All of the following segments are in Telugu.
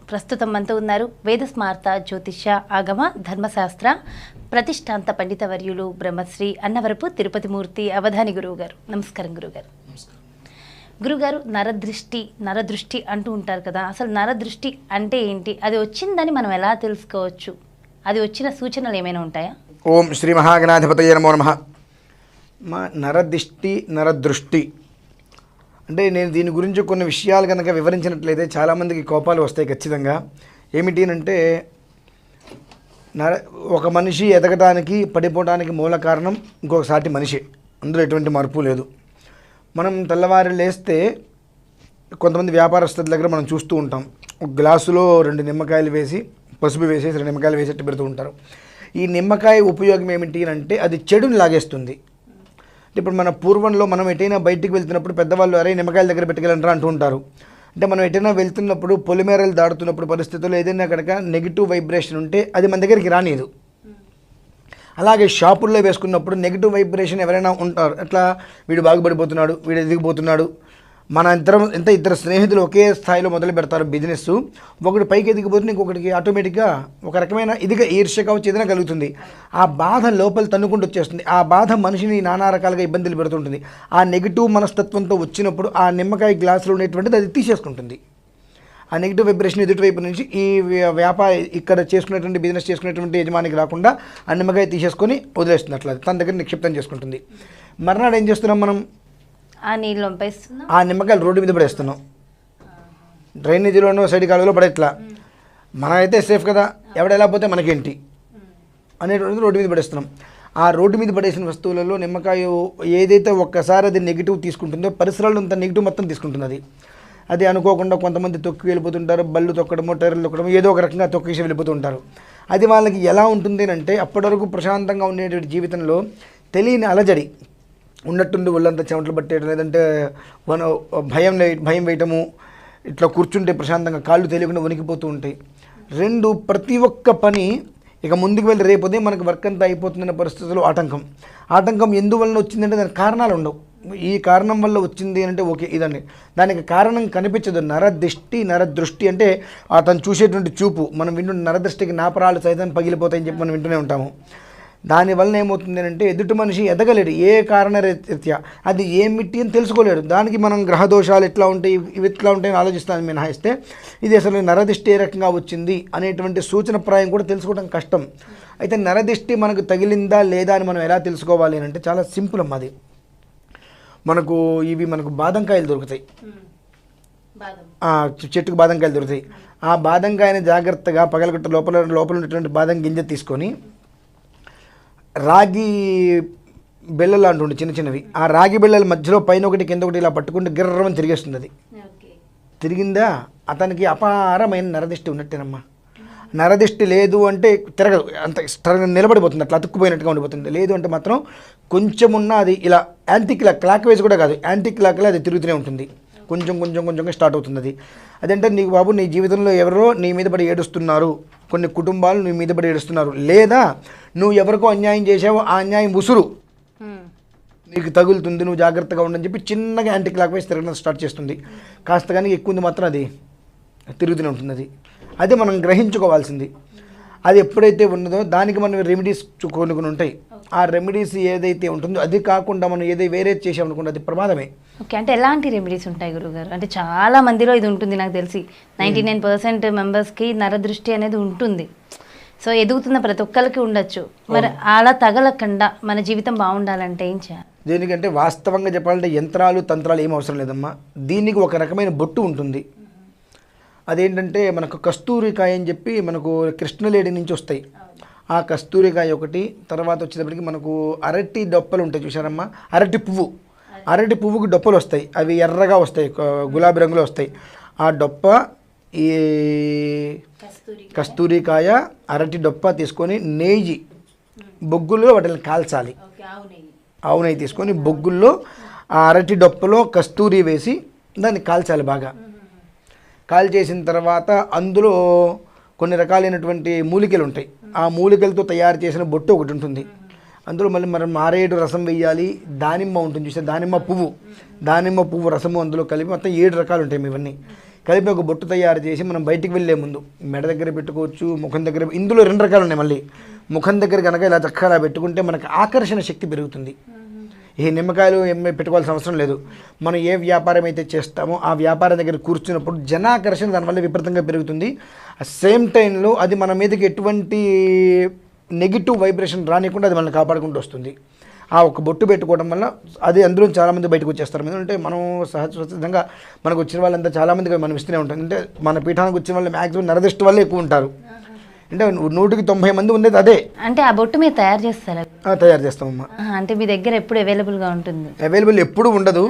ప్రస్తుతం మనతో ఉన్నారు వేద స్మార్త జ్యోతిష ఆగమ ధర్మశాస్త్ర ప్రతిష్టాంత పండిత వర్యులు బ్రహ్మశ్రీ అన్నవరపు తిరుపతి మూర్తి అవధాని గురువు గారు. నమస్కారం గురుగారు. గురుగారు, నరదృష్టి అంటూ ఉంటారు కదా, అసలు నరదృష్టి అంటే ఏంటి, అది వచ్చిందని మనం ఎలా తెలుసుకోవచ్చు, అది వచ్చిన సూచనలు ఏమైనా ఉంటాయా? ఓం శ్రీ మహాగణాధిపతయే నమో నమః. నరదృష్టి అంటే నేను దీని గురించి కొన్ని విషయాలు కనుక వివరించినట్లయితే చాలామందికి కోపాలు వస్తాయి ఖచ్చితంగా. ఏమిటి అంటే ఒక మనిషి ఎదగటానికి పడిపోవడానికి మూల కారణం ఇంకొక సాటి మనిషి, అందులో ఎటువంటి మార్పు లేదు. మనం తెల్లవారు లేస్తే కొంతమంది వ్యాపారస్తుల దగ్గర మనం చూస్తూ ఉంటాం, ఒక గ్లాసులో 2 నిమ్మకాయలు వేసి పసుపు వేసేసి 2 నిమ్మకాయలు వేసేట్టు పెడుతూ ఉంటారు. ఈ నిమ్మకాయ ఉపయోగం ఏమిటి అంటే అది చెడుని లాగేస్తుంది. ఇప్పుడు మన పూర్వంలో మనం ఎటైనా బయటికి వెళ్తున్నప్పుడు పెద్దవాళ్ళు అరే నిమ్మకాయల దగ్గర పెట్టుకెళ్ళంటారా అంటూ ఉంటారు. అంటే మనం ఎటైనా వెళ్తున్నప్పుడు పొలిమేరలు దాడుతున్నప్పుడు పరిస్థితుల్లో ఏదైనా కనుక నెగిటివ్ వైబ్రేషన్ ఉంటే అది మన దగ్గరికి రానియదు. అలాగే షాపుల్లో వేసుకున్నప్పుడు నెగిటివ్ వైబ్రేషన్ ఎవరైనా ఉంటారు, అట్లా వీడు బాగుపడిపోతున్నాడు, వీడు ఎదిగిపోతున్నాడు. మన ఇద్దరు స్నేహితులు ఒకే స్థాయిలో మొదలు పెడతారు బిజినెస్, ఒకటి పైకి ఎదిగిపోతుంది, ఇంకొకటికి ఆటోమేటిక్గా ఒక రకమైన ఇదిగా ఈర్ష్య కావచ్చు ఏదైనా కలుగుతుంది. ఆ బాధ లోపల తన్నుకుంటూ వచ్చేస్తుంది. ఆ బాధ మనిషిని నానా రకాలుగా ఇబ్బందులు పెడుతుంటుంది. ఆ నెగిటివ్ మనస్తత్వంతో వచ్చినప్పుడు ఆ నిమ్మకాయ గ్లాసులో ఉండేటువంటిది అది తీసేసుకుంటుంది. ఆ నెగిటివ్ వైబ్రేషన్ ఎదుటివైపు నుంచి ఈ ఇక్కడ చేసుకునేటువంటి బిజినెస్ చేసుకునేటువంటి యజమానికి రాకుండా ఆ నిమ్మకాయ తీసేసుకొని వదిలేస్తుంది, అట్లా తన దగ్గర నిక్షిప్తం చేసుకుంటుంది. మర్నాడు ఏం చేస్తున్నాం మనం, ఆ నిమ్మకాయలు రోడ్డు మీద పడేస్తున్నాం, డ్రైనేజీలోనో సైడ్ కాలువలో పడేట్లా. మనమైతే సేఫ్ కదా, ఎవడెలా పోతే మనకేంటి అనేటువంటిది రోడ్డు మీద పడేస్తున్నాం. ఆ రోడ్డు మీద పడేసిన వస్తువులలో నిమ్మకాయ ఏదైతే ఒక్కసారి అది నెగిటివ్ తీసుకుంటుందో పరిసరాల్లో అంత నెగిటివ్ మొత్తం తీసుకుంటుంది. అది అనుకోకుండా కొంతమంది తొక్కి వెళ్ళిపోతుంటారు, బళ్ళు తొక్కడమో టైర్లు తొక్కడమో ఏదో ఒక రకంగా తొక్కేసి వెళ్ళిపోతూ ఉంటారు. అది వాళ్ళకి ఎలా ఉంటుంది అంటే అప్పటి వరకు ప్రశాంతంగా ఉండేటువంటి జీవితంలో తెలియని అలజడి ఉన్నట్టుండి ఒళ్ళంతా చెమటలు పట్టేయడం, లేదంటే భయం వేయటము, ఇట్లా కూర్చుంటే ప్రశాంతంగా కాళ్ళు తెలియకుండా వణికిపోతూ ఉంటాయి. ప్రతి ఒక్క పని ఇక ముందుకు వెళ్ళి రేపొదే మనకు వర్క్ అంతా అయిపోతుందనే పరిస్థితుల్లో ఆటంకం ఎందువలన వచ్చిందంటే దానికి కారణాలు ఉండవు. ఈ కారణం వల్ల వచ్చింది అంటే ఓకే ఇదండి, దానికి కారణం కనిపించదు. నరదృష్టి అంటే అతను చూసేటువంటి చూపు. మనం వింటున్న నరదృష్టికి నాపరాలు సైతం పగిలిపోతాయని చెప్పి మనం వింటూనే ఉంటాము. దానివల్ల ఏమవుతుంది అంటే ఎదుటి మనిషి ఎదగలేడు, ఏ కారణ రీత్యా అది ఏమిటి అని తెలుసుకోలేడు. దానికి మనం గ్రహదోషాలు ఎట్లా ఉంటాయి, ఇవి ఎట్లా ఉంటాయని ఆలోచిస్తాను మినహాయిస్తే ఇది అసలు నరదిష్టి ఏ రకంగా వచ్చింది అనేటువంటి సూచనప్రాయం కూడా తెలుసుకోవడం కష్టం. అయితే నరదిష్టి మనకు తగిలిందా లేదా అని మనం ఎలా తెలుసుకోవాలి అంటే చాలా సింపుల్ అమ్మా. అది మనకు బాదంకాయలు దొరుకుతాయి, చెట్టుకు బాదంకాయలు దొరుకుతాయి. ఆ బాదంకాయని జాగ్రత్తగా పగలగొట్ట లోపల ఉన్నటువంటి బాదం గింజ తీసుకొని రాగి బిళ్ళలు అంటుండే చిన్నవి, ఆ రాగి బిళ్ళల మధ్యలో పైన ఒకటి కింద ఒకటి ఇలా పట్టుకుంటే గిర్రమని తిరిగేస్తుంది. అది తిరిగిందా అతనికి అపారమైన నరదిష్టి ఉన్నట్టేనమ్మా. నరదిష్టి లేదు అంటే తిరగదు, అంత నిలబడిపోతుంది, అట్లా అతుక్కుపోయినట్టుగా ఉండిపోతుంది. లేదు అంటే మాత్రం కొంచెం ఉన్న అది ఇలా యాంటీ క్లాక్ వైజ్ కూడా కాదు, యాంటీ క్లాక్లో అది తిరుగుతూనే ఉంటుంది. కొంచెంగా స్టార్ట్ అవుతుంది. అదంటే నీకు బాబు నీ జీవితంలో ఎవరో నీ మీద పడి ఏడుస్తున్నారు, కొన్ని కుటుంబాలు నీ మీద పడి ఏడుస్తున్నారు, లేదా నువ్వు ఎవరికో అన్యాయం చేసావో ఆ అన్యాయం ఉసురు నీకు తగులుతుంది, నువ్వు జాగ్రత్తగా ఉండని చెప్పి చిన్నగా యాంటీ క్లాక్ వైజ్ తిరగడం స్టార్ట్ చేస్తుంది. కాస్త కానీ ఎక్కువ మాత్రం అది తిరుగుతూనే ఉంటుంది. అది మనం గ్రహించుకోవాల్సింది. అది ఎప్పుడైతే ఉన్నదో దానికి మనం రెమెడీస్ కొన్ని ఉంటాయి. ఆ రెమెడీస్ ఏదైతే ఉంటుందో అది కాకుండా మనం వేరే చేసామనుకుంటే అది ప్రమాదమే. ఓకే, అంటే ఎలాంటి రెమెడీస్ ఉంటాయి గురుగారు? అంటే చాలా మందిలో ఇది ఉంటుంది, నాకు తెలిసి 99% మెంబర్స్కి నరదృష్టి అనేది ఉంటుంది. సో ఎదుగుతున్న ప్రతి ఒక్కరికి ఉండొచ్చు. మరి అలా తగలకుండా మన జీవితం బాగుండాలంటే ఏం చేయాలి? దీనికంటే వాస్తవంగా చెప్పాలంటే యంత్రాలు తంత్రాలు ఏం అవసరం లేదమ్మా. దీనికి ఒక రకమైన బొట్టు ఉంటుంది. అదేంటంటే మనకు కస్తూరికాయ అని చెప్పి మనకు కృష్ణలేడి నుంచి వస్తాయి. ఆ కస్తూరికాయ ఒకటి, తర్వాత వచ్చేటప్పటికి మనకు అరటి డొప్పలు ఉంటాయి చూసారమ్మా, అరటి పువ్వుకి డొప్పలు వస్తాయి, అవి ఎర్రగా వస్తాయి, గులాబీ రంగులో వస్తాయి. ఆ డొప్ప, ఈ కస్తూరికాయ, అరటి డొప్ప తీసుకొని నెయ్యి బొగ్గుల్లో వాటిని కాల్చాలి. ఆవు నెయ్యి తీసుకొని బొగ్గుల్లో ఆ అరటి డొప్పలో కస్తూరి వేసి దాన్ని కాల్చాలి. బాగా కాల్చేసిన తర్వాత అందులో కొన్ని రకాలైనటువంటి మూలికలు ఉంటాయి. ఆ మూలికలతో తయారు చేసిన బొట్టు ఒకటి ఉంటుంది. అందులో మళ్ళీ మనం మారేడు రసం వేయాలి. దానిమ్మ ఉంటుంది చూస్తే దానిమ్మ పువ్వు రసము అందులో కలిపి మొత్తం 7 రకాలు ఉంటాయి. ఇవన్నీ కలిపి ఒక బొట్టు తయారు చేసి మనం బయటికి వెళ్ళే ముందు మెడ దగ్గర పెట్టుకోవచ్చు, ముఖం దగ్గర. ఇందులో 2 రకాలు ఉన్నాయి. మళ్ళీ ముఖం దగ్గర కనుక ఇలా చక్కగా పెట్టుకుంటే మనకు ఆకర్షణ శక్తి పెరుగుతుంది. ఈ నిమ్మకాయలు పెట్టుకోవాల్సిన అవసరం లేదు. మనం ఏ వ్యాపారం అయితే చేస్తామో ఆ వ్యాపారం దగ్గర కూర్చున్నప్పుడు జనాకర్షణ దానివల్ల విపరీతంగా పెరుగుతుంది. సేమ్ టైంలో అది మన మీదకి ఎటువంటి నెగిటివ్ వైబ్రేషన్ రానికుండా అది మనల్ని కాపాడుకుంటూ వస్తుంది. ఆ ఒక బొట్టు పెట్టుకోవడం వల్ల అది అందులో చాలామంది బయటకు వచ్చేస్తారు. ఎందుకంటే మనం సహజంగా మనకు వచ్చిన వాళ్ళంతా చాలామందికి మనం ఇస్తూనే ఉంటాం. అంటే మన పీఠానికి వచ్చిన వాళ్ళు మ్యాక్సిమం నరదృష్టి వల్లే ఎక్కువ ఉంటారు. అంటే 100కి 90 మంది ఉండేది అదే. అంటే ఆ బొట్టు మీరు తయారు చేస్తారా? తయారు చేస్తామమ్మా. అంటే మీ దగ్గర ఎప్పుడు అవైలబుల్గా ఉంటుంది? అవైలబుల్ ఎప్పుడు ఉండదు.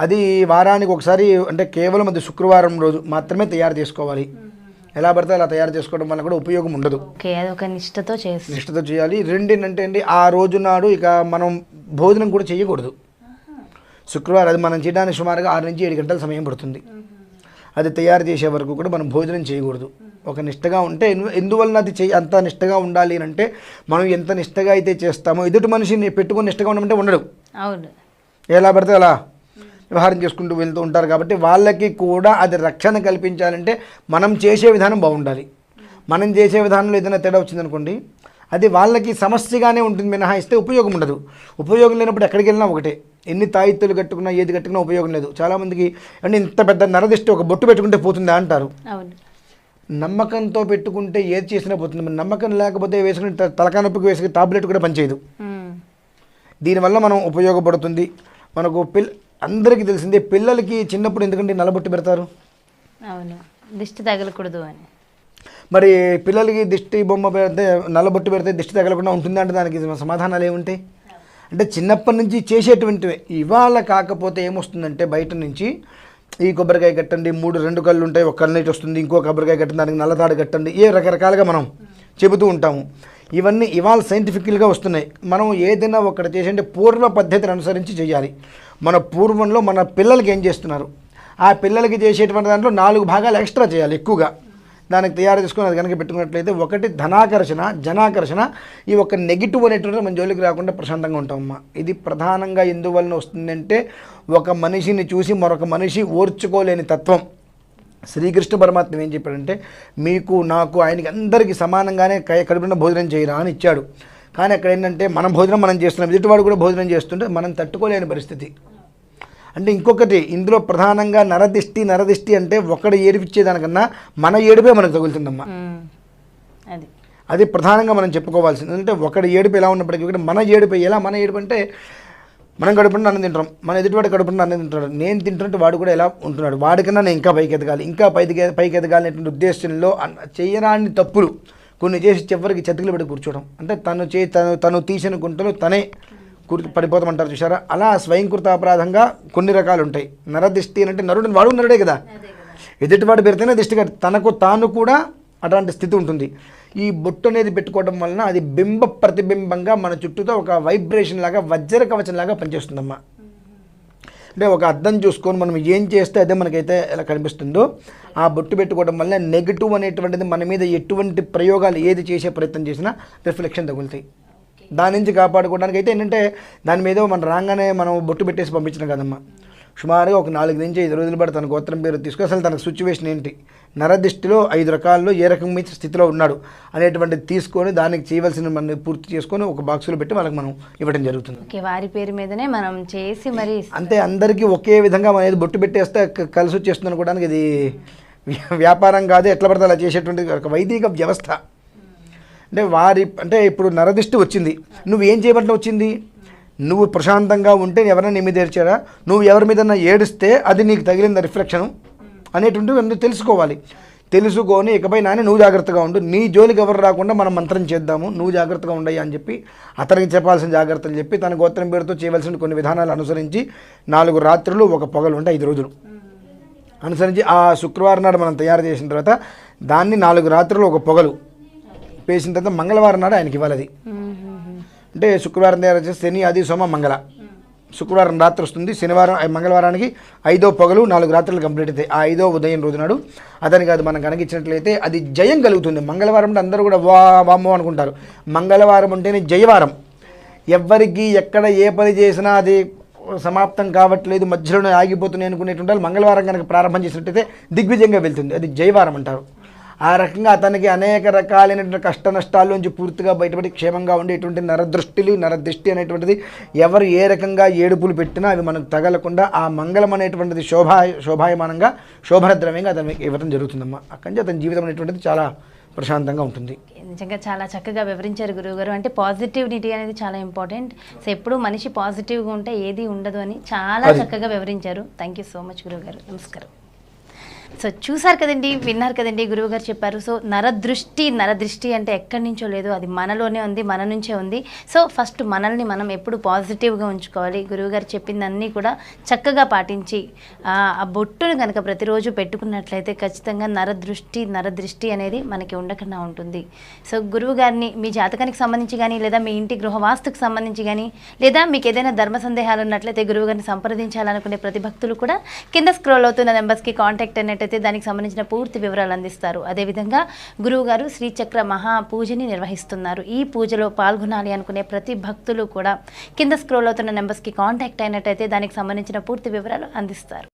అది వారానికి ఒకసారి, అంటే కేవలం అది శుక్రవారం రోజు మాత్రమే తయారు చేసుకోవాలి. ఎలా పడితే అలా తయారు చేసుకోవడం వల్ల కూడా ఉపయోగం ఉండదు. ఓకే, అది ఒక నిష్ఠతో చేయాలి. రెండేంటంటే అండి, ఆ రోజు నాడు ఇక మనం భోజనం కూడా చేయకూడదు. శుక్రవారం అది మనం చేయడానికి సుమారుగా 6 నుంచి 7 గంటల సమయం పడుతుంది. అది తయారు చేసే వరకు కూడా మనం భోజనం చేయకూడదు. ఒక నిష్టగా ఉంటే ఎందువలన అది అంత నిష్టగా ఉండాలి అంటే, మనం ఎంత నిష్టగా అయితే చేస్తామో ఎదుటి మనిషిని పెట్టుకొని నిష్టగా ఉండమంటే ఉండడు. అవును, ఎలా పడితే అలా వ్యవహారం చేసుకుంటూ వెళ్తూ ఉంటారు. కాబట్టి వాళ్ళకి కూడా అది రక్షణ కల్పించాలంటే మనం చేసే విధానం బాగుండాలి. మనం చేసే విధానంలో ఏదైనా తేడా వచ్చిందనుకోండి, అది వాళ్ళకి సమస్యగానే ఉంటుంది, మినహాయిస్తే ఉపయోగం ఉండదు. ఉపయోగం లేనప్పుడు ఎక్కడికి వెళ్ళినా ఒకటే. ఎన్ని తాయిత్తులు కట్టుకున్నా ఏది కట్టుకున్నా ఉపయోగం లేదు. చాలామందికి అంటే ఇంత పెద్ద నరదిష్టి ఒక బొట్టు పెట్టుకుంటే పోతుందా అంటారు. నమ్మకంతో పెట్టుకుంటే ఏది చేసినా పోతుంది. నమ్మకం లేకపోతే వేసుకుని తలకాయ నొప్పికి వేసుకుని టాబ్లెట్ కూడా పనిచేయదు. దీనివల్ల మనం ఉపయోగపడుతుంది. మనకు అందరికీ తెలిసిందే, పిల్లలకి చిన్నప్పుడు ఎందుకంటే నల్లబొట్టు పెడతారు. అవును, దిష్టి తగలకూడదు అని. మరి పిల్లలకి దిష్టి బొమ్మ పెడితే, నల్లబొట్టు పెడితే దిష్టి తగలకుండా ఉంటుంది అంటే దానికి సమాధానాలు ఏముంటాయి? అంటే చిన్నప్పటి నుంచి చేసేటువంటివి. ఇవాళ కాకపోతే ఏమొస్తుందంటే బయట నుంచి ఈ కొబ్బరికాయ కట్టండి, 2 కళ్ళు ఉంటాయి, ఒక కళ్ళు నీటి వస్తుంది, ఇంకో కొబ్బరికాయ కట్టండి, దానికి నల్లతాడు కట్టండి, రకరకాలుగా మనం చెబుతూ ఉంటాము. ఇవన్నీ ఇవాళ సైంటిఫికల్గా వస్తున్నాయి. మనం ఏదైనా ఒకటి చేసంటే పూర్వ పద్ధతిని అనుసరించి చేయాలి. మన పూర్వంలో మన పిల్లలకి ఏం చేస్తున్నారు, ఆ పిల్లలకి చేసేటువంటి దాంట్లో 4 భాగాలు ఎక్స్ట్రా చేయాలి ఎక్కువగా. దానికి తయారు చేసుకుని అది కనుక పెట్టుకున్నట్లయితే ఒకటి ధనాకర్షణ, జనాకర్షణ, ఈ ఒక నెగిటివ్ అనేటువంటిది మన జోలికి రాకుండా ప్రశాంతంగా ఉంటామమ్మా. ఇది ప్రధానంగా ఎందువలన వస్తుందంటే, ఒక మనిషిని చూసి మరొక మనిషి ఓర్చుకోలేని తత్వం. శ్రీకృష్ణ పరమాత్మ ఏం చెప్పాడంటే, మీకు నాకు ఆయనకి అందరికీ సమానంగానే కడుపున భోజనం చేయరా అని ఇచ్చాడు. కానీ అక్కడ ఏంటంటే మనం భోజనం మనం చేస్తున్నాం, ఎదుటివాడు కూడా భోజనం చేస్తుంటే మనం తట్టుకోలేని పరిస్థితి. అంటే ఇంకొకటి ఇందులో ప్రధానంగా నరదిష్టి అంటే ఒకడు ఏడిపించేదానికన్నా మన ఏడుపే మనకు తగులుతుందమ్మా. అది ప్రధానంగా మనం చెప్పుకోవాల్సింది. అంటే ఒకటి ఏడుపు ఎలా ఉన్నప్పటికీ కూడా మన ఏడుపు అంటే మనం కడుపున అన్నం తింటాం, మన ఎదుటివాడు కడుపున అన్నం తింటాడు, నేను తింటుంటే వాడు కూడా ఎలా ఉంటున్నాడు, వాడికన్నా నేను ఇంకా పైకి ఎదగాలి, ఇంకా పైకి ఎదగాలి అనేటువంటి ఉద్దేశంలో చేయరాని తప్పులు కొన్ని చేసి చివరికి చతికిలు పెట్టి కూర్చోవడం. అంటే తను తీసిన గుంటలో తనే పడిపోతామంటారు చూసారా, అలా స్వయంకృత అపరాధంగా కొన్ని రకాలు ఉంటాయి. నరదిష్టి అంటే వాడు నరుడే కదా, ఎదుటివాడు పెడితేనే దిష్టి కట్టి తనకు తాను కూడా అటువంటి స్థితి ఉంటుంది. ఈ బొట్టు అనేది పెట్టుకోవడం వలన అది బింబ ప్రతిబింబంగా మన చుట్టూతో ఒక వైబ్రేషన్ లాగా, వజ్ర కవచం లాగా పనిచేస్తుందమ్మా. అంటే ఒక అద్దం చూసుకొని మనం ఏం చేస్తే అదే మనకైతే ఎలా కనిపిస్తుందో, ఆ బొట్టు పెట్టుకోవడం వల్ల నెగిటివ్ అనేటువంటిది మన మీద ఎటువంటి ప్రయోగాలు ఏది చేసే ప్రయత్నం చేసినా రిఫ్లెక్షన్ తగులుతాయి. దాని నుంచి కాపాడుకోవడానికి అయితే ఏంటంటే దాని మీద మనం రాగానే మనం బొట్టు పెట్టేసి పంపించడం కదమ్మా. సుమారుగా ఒక 4 నుంచి 5 రోజుల పాటు తన గోత్రం పేరు తీసుకుని అసలు తన సిచ్యువేషన్ ఏంటి, నరదిష్టిలో 5 రకాల్లో ఏ రకమైన స్థితిలో ఉన్నాడు అనేటువంటిది తీసుకొని దానికి చేయవలసిన మనం పూర్తి చేసుకొని ఒక బాక్సులో పెట్టి వాళ్ళకి మనం ఇవ్వడం జరుగుతుంది. వారి పేరు మీదనే మనం చేసి మరి అంతే అందరికీ ఒకే విధంగా మనం ఏది బొట్టు పెట్టేస్తే కలిసి వచ్చేస్తుంది అనుకోవడానికి ఇది వ్యాపారం కాదు, ఎట్లా పడితే అలా చేసేటువంటి ఒక వైదిక వ్యవస్థ. అంటే ఇప్పుడు నరదిష్టి వచ్చింది, నువ్వు ఏం చేయబట్టిన వచ్చింది, నువ్వు ప్రశాంతంగా ఉంటే ఎవరైనా నీ మీద ఏడ్చారా, నువ్వు ఎవరి మీద ఏడిస్తే అది నీకు తగిలింది రిఫ్లెక్షను అనేటువంటివి తెలుసుకోవాలి. తెలుసుకొని ఇకపై నువ్వు జాగ్రత్తగా ఉండు, నీ జోలికి ఎవరు రాకుండా మనం మంత్రం చేద్దాము, నువ్వు జాగ్రత్తగా ఉండయ్యా అని చెప్పి అతనికి చెప్పాల్సిన జాగ్రత్తలు చెప్పి తన గోత్రం పేరుతో చేయవలసిన కొన్ని విధానాలు అనుసరించి 4 రాత్రులు ఒక పొగలు ఉంటే 5 రోజులు అనుసరించి ఆ శుక్రవారం నాడు మనం తయారు చేసిన తర్వాత దాన్ని 4 రాత్రులు ఒక పొగలు వేసిన తర్వాత మంగళవారం నాడు ఆయనకి ఇవ్వాలి. అంటే శుక్రవారం తయారు చేసి శని, ఆది, సోమ, మంగళ, శుక్రవారం రాత్రి వస్తుంది, మంగళవారానికి 5వ పొగలు 4 రాత్రులు కంప్లీట్ అవుతాయి. ఆ 5వ ఉదయం రోజు నాడు అతనికి అది మనం కనిగించినట్లయితే అది జయం కలుగుతుంది. మంగళవారం అంటే అందరూ కూడా వామ్మో అనుకుంటారు, మంగళవారం ఉంటేనే జయవారం. ఎవరికి ఎక్కడ ఏ పని చేసినా అది సమాప్తం కావట్లేదు, మధ్యలోనే ఆగిపోతున్నాయి అనుకునేటువంటి వాళ్ళు మంగళవారం కనుక ప్రారంభం చేసినట్టయితే దిగ్విజయంగా వెళ్తుంది. అది జయవారం అంటారు. ఆ రకంగా అతనికి అనేక రకాలైనటువంటి కష్ట నష్టాల్లోంచి పూర్తిగా బయటపడి క్షేమంగా ఉండేటువంటి నరదృష్టి అనేటువంటిది ఎవరు ఏ రకంగా ఏడుపులు పెట్టినా అవి మనకు తగలకుండా ఆ మంగళం అనేటువంటిది శోభాయమానంగా శోభనద్రవ్యంగా అతనికి ఇవ్వడం జరుగుతుందమ్మా. అక్కడి నుంచి అతని జీవితం అనేటువంటిది చాలా ప్రశాంతంగా ఉంటుంది. నిజంగా చాలా చక్కగా వివరించారు గురువుగారు. అంటే పాజిటివిటీ అనేది చాలా ఇంపార్టెంట్. సో ఎప్పుడు మనిషి పాజిటివ్గా ఉంటే ఏది ఉండదు అని చాలా చక్కగా వివరించారు. థ్యాంక్ యూ సో మచ్ గురువుగారు. నమస్కారం. సో చూసారు కదండి, విన్నారు కదండి, గురువుగారు చెప్పారు. సో నరదృష్టి అంటే ఎక్కడి నుంచో లేదు, అది మనలోనే ఉంది, మన నుంచే ఉంది. సో ఫస్ట్ మనల్ని మనం ఎప్పుడు పాజిటివ్గా ఉంచుకోవాలి. గురువుగారు చెప్పిందన్నీ కూడా చక్కగా పాటించి ఆ బొట్టును కనుక ప్రతిరోజు పెట్టుకున్నట్లయితే ఖచ్చితంగా నరదృష్టి అనేది మనకి ఉండకుండా ఉంటుంది. సో గురువుగారిని మీ జాతకానికి సంబంధించి కానీ, లేదా మీ ఇంటి గృహవాస్తుకు సంబంధించి కానీ, లేదా మీకు ఏదైనా ధర్మ సందేహాలు ఉన్నట్లయితే గురువుగారిని సంప్రదించాలనుకునే ప్రతి భక్తులు కూడా కింద స్క్రోల్ అవుతున్న నెంబర్స్కి కాంటాక్ట్ అయినట్టయితే దానికి సంబంధించిన పూర్తి వివరాలు అందిస్తారు. అదేవిధంగా గురువుగారు శ్రీచక్ర మహాపూజని నిర్వహిస్తున్నారు. ఈ పూజలో పాల్గొనాలి అనుకునే ప్రతి భక్తులు కూడా కింద స్క్రోల్ అవుతున్న నెంబర్స్కి కాంటాక్ట్ అయినట్టయితే దానికి సంబంధించిన పూర్తి వివరాలు అందిస్తారు.